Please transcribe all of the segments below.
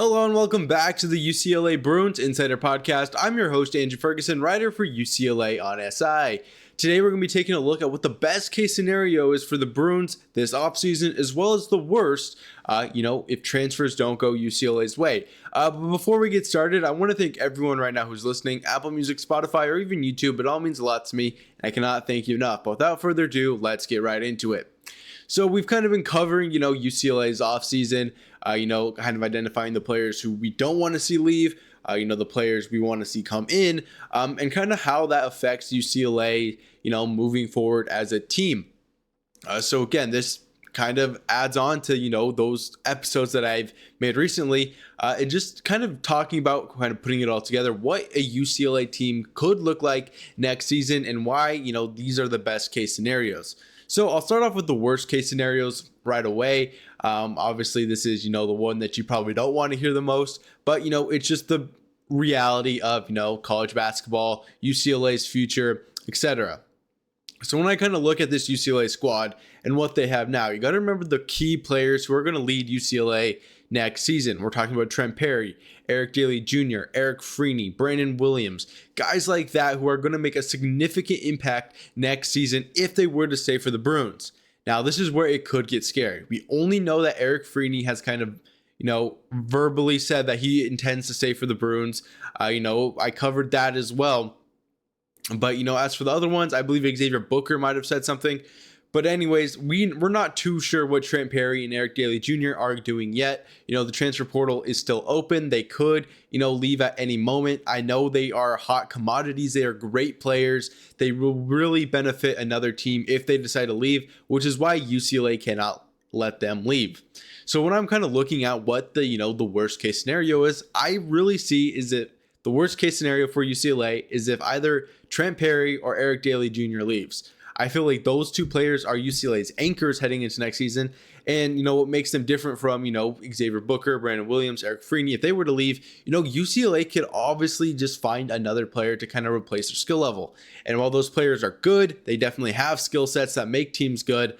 Hello and welcome back to the UCLA Bruins Insider Podcast. I'm your host, Andrew Ferguson, writer for UCLA on SI. Today we're going to be taking a look at what the best case scenario is for the Bruins this offseason, as well as the worst, if transfers don't go UCLA's way. But before we get started, I want to thank everyone right now who's listening, Apple Music, Spotify, or even YouTube. It all means a lot to me, and I cannot thank you enough. But without further ado, let's get right into it. So we've kind of been covering, UCLA's offseason, kind of identifying the players who we don't want to see leave, the players we want to see come in, and kind of how that affects UCLA, moving forward as a team. So again, this kind of adds on to, those episodes that I've made recently, and just kind of talking about kind of putting it all together, what a UCLA team could look like next season and why, these are the best case scenarios. So I'll start off with the worst case scenarios right away. Obviously, this is, the one that you probably don't want to hear the most, but, it's just the reality of, college basketball, UCLA's future, etc. So when I kind of look at this UCLA squad and what they have now, you got to remember the key players who are going to lead UCLA next season. We're talking about Trent Perry, Eric Daly Jr., Eric Freeney, Brandon Williams, guys like that who are going to make a significant impact next season if they were to stay for the Bruins. Now, this is where it could get scary. We only know that Eric Freeney has kind of, verbally said that he intends to stay for the Bruins. I covered that as well. But, as for the other ones, I believe Xavier Booker might have said something. But anyways, we're not too sure what Trent Perry and Eric Daly Jr. are doing yet. The transfer portal is still open. They could, leave at any moment. I know they are hot commodities. They are great players. They will really benefit another team if they decide to leave, which is why UCLA cannot let them leave. So when I'm kind of looking at what the worst case scenario is, I really see is that the worst case scenario for UCLA is if either Trent Perry or Eric Daly Jr. leaves. I feel like those two players are UCLA's anchors heading into next season. And, what makes them different from, Xavier Booker, Brandon Williams, Eric Freeney, if they were to leave, UCLA could obviously just find another player to kind of replace their skill level. And while those players are good, they definitely have skill sets that make teams good.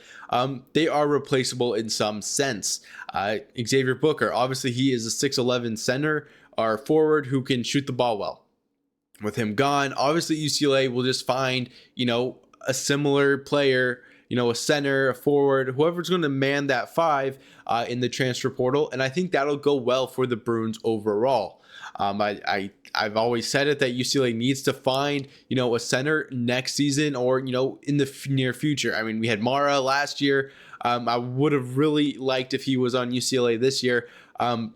They are replaceable in some sense. Xavier Booker, obviously he is a 6'11 center or forward who can shoot the ball well. With him gone, obviously UCLA will just find, a similar player, a center, a forward, whoever's going to man that five in the transfer portal. And I think that'll go well for the Bruins overall. I've always said it that UCLA needs to find, a center next season or, in the near future. I mean, we had Mara last year. I would have really liked if he was on UCLA this year.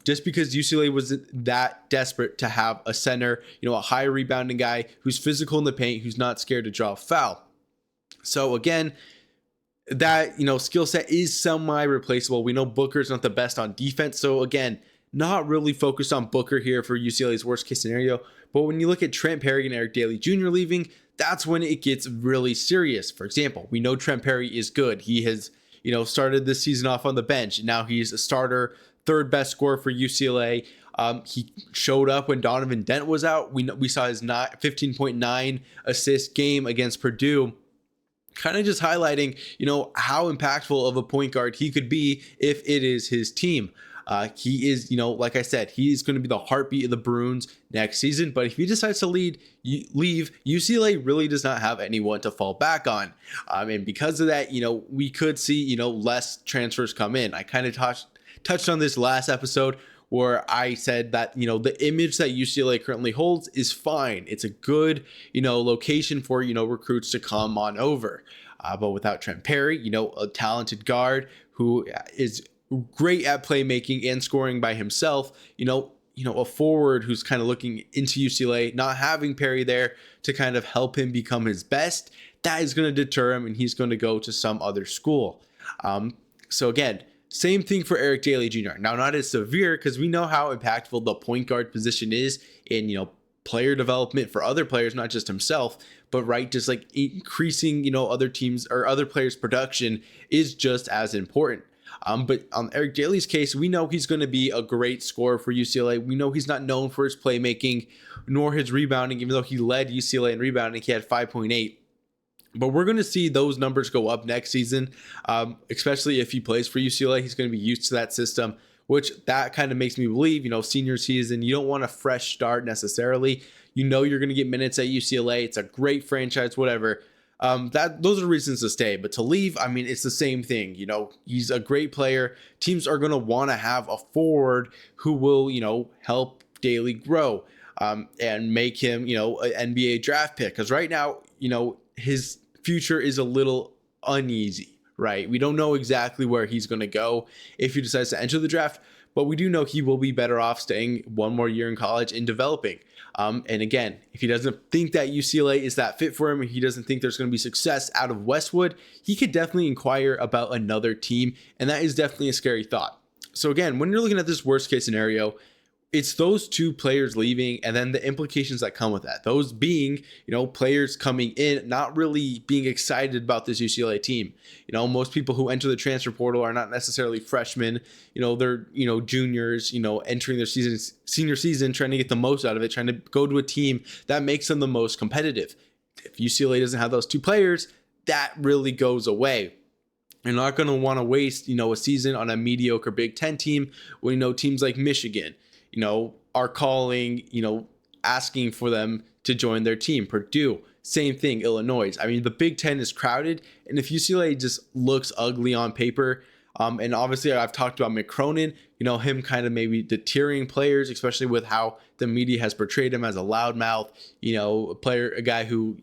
Just because UCLA was that desperate to have a center, a high rebounding guy who's physical in the paint, who's not scared to draw a foul. So again, that, skill set is semi-replaceable. We know Booker's not the best on defense. So again, not really focused on Booker here for UCLA's worst case scenario. But when you look at Trent Perry and Eric Daly Jr. leaving, that's when it gets really serious. For example, we know Trent Perry is good. He has, started this season off on the bench. Now he's a starter, third best scorer for UCLA. He showed up when Donovan Dent was out. We saw his 15.9 assist game against Purdue. Kind of just highlighting, how impactful of a point guard he could be if it is his team. He is, like I said, he's going to be the heartbeat of the Bruins next season. But if he decides to leave, UCLA really does not have anyone to fall back on. And because of that, we could see, less transfers come in. I kind of touched on this last episode where I said that, the image that UCLA currently holds is fine. It's a good, location for, recruits to come on over. But without Trent Perry, a talented guard who is great at playmaking and scoring by himself, a forward who's kind of looking into UCLA, not having Perry there to kind of help him become his best, that is going to deter him and he's going to go to some other school. So again, same thing for Eric Daly Jr. Now, not as severe because we know how impactful the point guard position is in, player development for other players, not just himself, but just like increasing, other teams or other players' production is just as important. But on Eric Daly's case, we know he's going to be a great scorer for UCLA. We know he's not known for his playmaking nor his rebounding, even though he led UCLA in rebounding. He had 5.8. But we're going to see those numbers go up next season, especially if he plays for UCLA. He's going to be used to that system. which that kind of makes me believe, senior season, you don't want a fresh start necessarily. You're going to get minutes at UCLA. It's a great franchise, whatever. Those are reasons to stay, but to leave, I mean, it's the same thing. He's a great player. Teams are going to want to have a forward who will, help Daly grow, and make him, an NBA draft pick. Because right now, his future is a little uneasy, right? We don't know exactly where he's going to go if he decides to enter the draft, but we do know he will be better off staying one more year in college and developing. And again, if he doesn't think that UCLA is that fit for him, and he doesn't think there's going to be success out of Westwood, he could definitely inquire about another team. And that is definitely a scary thought. So again, when you're looking at this worst case scenario, it's those two players leaving and then the implications that come with that. Those being, players coming in, not really being excited about this UCLA team. Most people who enter the transfer portal are not necessarily freshmen. They're, juniors, entering their senior season, trying to get the most out of it, trying to go to a team that makes them the most competitive. If UCLA doesn't have those two players, that really goes away. You're not going to want to waste, a season on a mediocre Big Ten team when, teams like Michigan, are calling, asking for them to join their team. Purdue, same thing. Illinois. I mean, the Big Ten is crowded, and if UCLA just looks ugly on paper, and obviously I've talked about Mick Cronin, him kind of maybe deterring players, especially with how the media has portrayed him as a loudmouth, a guy who,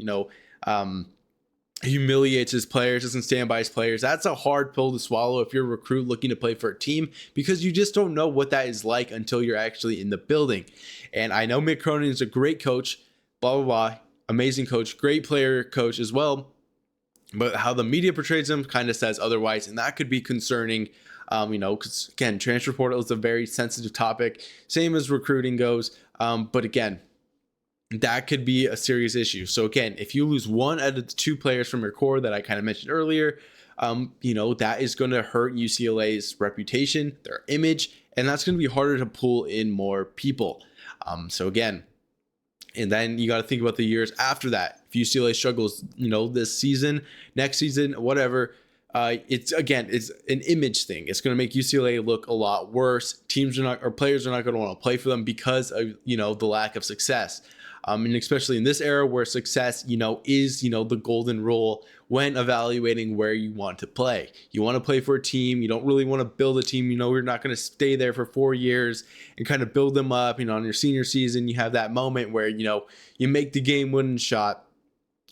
humiliates his players, doesn't stand by his players. That's a hard pill to swallow if you're a recruit looking to play for a team, because you just don't know what that is like until you're actually in the building. And I know Mick Cronin is a great coach, blah, blah, blah, amazing coach, great player coach as well. But how the media portrays him kind of says otherwise. And that could be concerning, because again, transfer portal is a very sensitive topic, same as recruiting goes. But again, that could be a serious issue. So again, if you lose one out of the two players from your core that I kind of mentioned earlier, that is going to hurt UCLA's reputation, their image, and that's going to be harder to pull in more people. So again, and then you got to think about the years after that. If UCLA struggles, this season, next season, whatever, it's an image thing. It's going to make UCLA look a lot worse. Players are not going to want to play for them because of, the lack of success. And especially in this era where success, is, the golden rule when evaluating where you want to play. You want to play for a team. You don't really want to build a team. You're not going to stay there for 4 years and kind of build them up. On your senior season, you have that moment where, you make the game winning shot.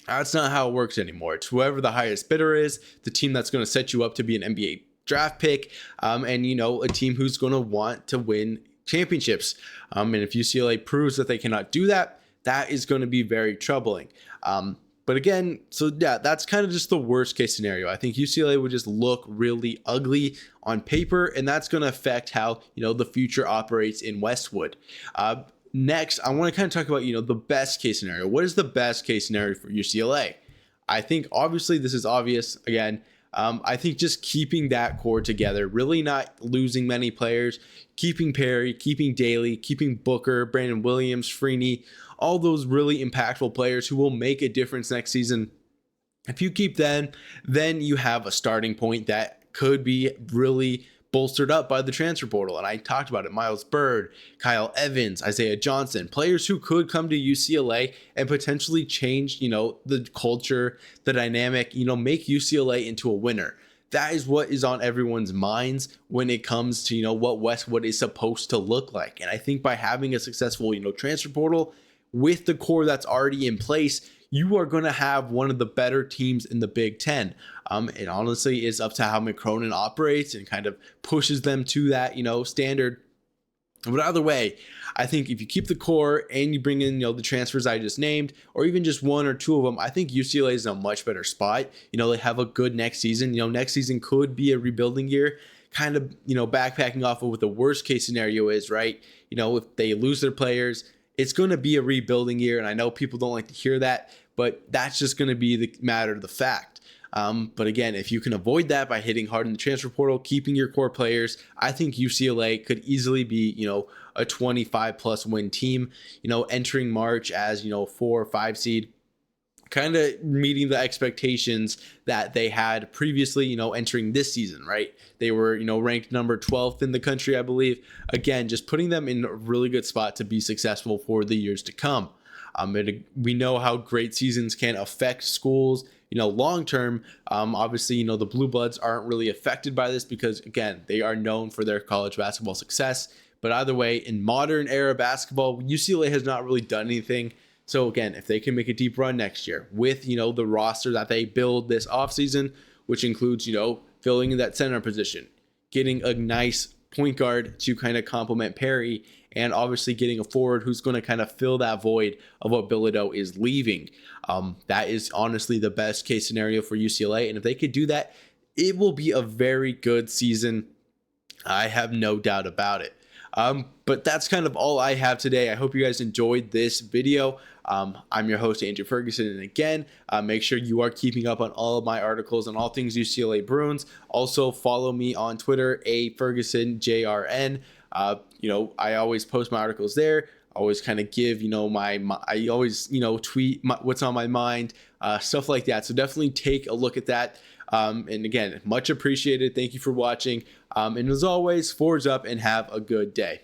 That's not how it works anymore. It's whoever the highest bidder is, the team that's going to set you up to be an NBA draft pick, and, a team who's going to want to win championships. And if UCLA proves that they cannot do that, that is going to be very troubling. But again, so yeah, that's kind of just the worst case scenario. I think UCLA would just look really ugly on paper, and that's going to affect how, the future operates in Westwood. Next, I want to kind of talk about, the best case scenario. What is the best case scenario for UCLA? I think obviously this is obvious. Again, I think just keeping that core together, really not losing many players, keeping Perry, keeping Daly, keeping Booker, Brandon Williams, Freeney, all those really impactful players who will make a difference next season. If you keep them, then you have a starting point that could be really bolstered up by the transfer portal. And I talked about it. Miles Bird, Kyle Evans, Isaiah Johnson, players who could come to UCLA and potentially change, the culture, the dynamic, make UCLA into a winner. That is what is on everyone's minds when it comes to, what Westwood is supposed to look like. And I think by having a successful, transfer portal with the core that's already in place, you are going to have one of the better teams in the Big Ten. And honestly, it's up to how Mick Cronin operates and kind of pushes them to that, standard. But either way, I think if you keep the core and you bring in, the transfers I just named, or even just one or two of them, I think UCLA is in a much better spot. They have a good next season. Next season could be a rebuilding year, kind of, backpacking off of what the worst case scenario is, right? If they lose their players, it's going to be a rebuilding year. And I know people don't like to hear that, but that's just going to be the matter of the fact. But again, if you can avoid that by hitting hard in the transfer portal, keeping your core players, I think UCLA could easily be, a 25 plus win team, entering March as, 4 or 5 seed. kind of meeting the expectations that they had previously, entering this season, right? They were, ranked number 12th in the country, I believe. Again, just putting them in a really good spot to be successful for the years to come. We know how great seasons can affect schools, long term. Obviously, the Blue Bloods aren't really affected by this because, again, they are known for their college basketball success. But either way, in modern era basketball, UCLA has not really done anything. So again, if they can make a deep run next year with, the roster that they build this offseason, which includes, filling in that center position, getting a nice point guard to kind of complement Perry, and obviously getting a forward who's going to kind of fill that void of what Bilodeau is leaving. That is honestly the best case scenario for UCLA. And if they could do that, it will be a very good season. I have no doubt about it. But that's kind of all I have today. I hope you guys enjoyed this video. I'm your host, Andrew Ferguson. And again, make sure you are keeping up on all of my articles on all things UCLA Bruins. Also follow me on Twitter, @FergusonJRN. I always post my articles there. I always kind of give, I always, tweet what's on my mind, stuff like that. So definitely take a look at that. And again, much appreciated. Thank you for watching. And as always, forwards up and have a good day.